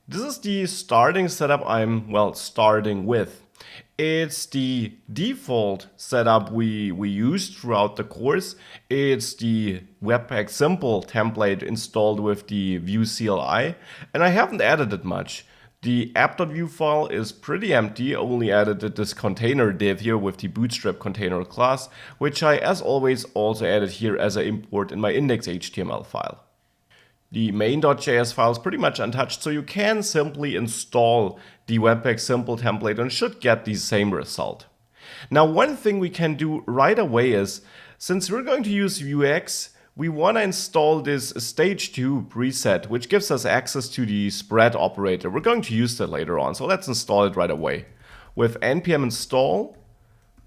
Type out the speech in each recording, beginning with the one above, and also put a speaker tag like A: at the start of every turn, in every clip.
A: This is the starting setup I'm, starting with. It's the default setup we used throughout the course. It's the Webpack Simple template installed with the Vue CLI, and I haven't added it much. The app.vue file is pretty empty, only added this container div here with the bootstrap container class, which I, as always, also added here as an import in my index.html file. The main.js file is pretty much untouched, so you can simply install the Webpack Simple template and should get the same result. Now, one thing we can do right away is, since we're going to use Vuex, we want to install this stage 2 preset, which gives us access to the spread operator. We're going to use that later on, so let's install it right away. With npm install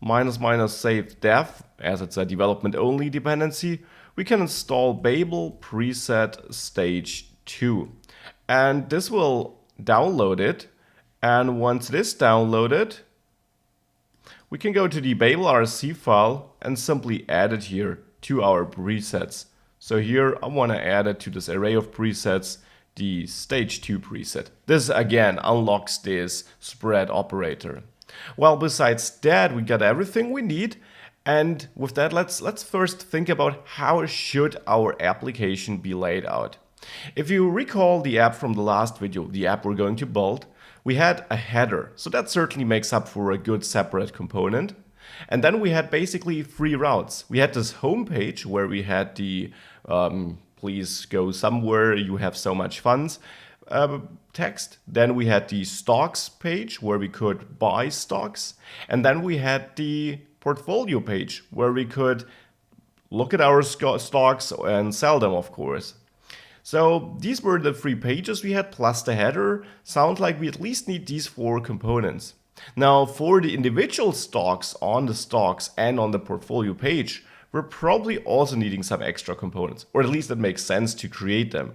A: -- save dev, as it's a development only dependency, we can install Babel preset stage 2. And this will download it. And once it is downloaded, we can go to the Babel RC file and simply add it here to our presets. So here I want to add it to this array of presets, the stage 2 preset. This again unlocks this spread operator. Well, besides that, we got everything we need. And with that, let's first think about how should our application be laid out. If you recall the app from the last video, the app we're going to build, we had a header. So that certainly makes up for a good separate component. And then we had basically 3 routes. We had this home page where we had the please go somewhere, you have so much funds text. Then we had the stocks page where we could buy stocks. And then we had the portfolio page where we could look at our stocks and sell them, of course. So these were the 3 pages we had plus the header. Sounds like we at least need these 4 components. Now for the individual stocks on the stocks and on the portfolio page, we're probably also needing some extra components, or at least it makes sense to create them.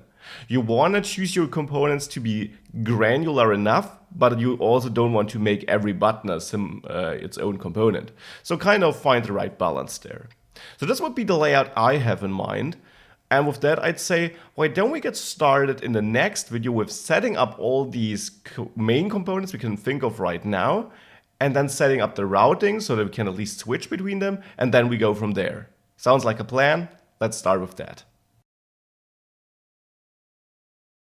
A: You want to choose your components to be granular enough, but you also don't want to make every button its own component. So kind of find the right balance there. So this would be the layout I have in mind. And with that, I'd say, why don't we get started in the next video with setting up all these main components we can think of right now, and then setting up the routing so that we can at least switch between them, and then we go from there. Sounds like a plan? Let's start with that.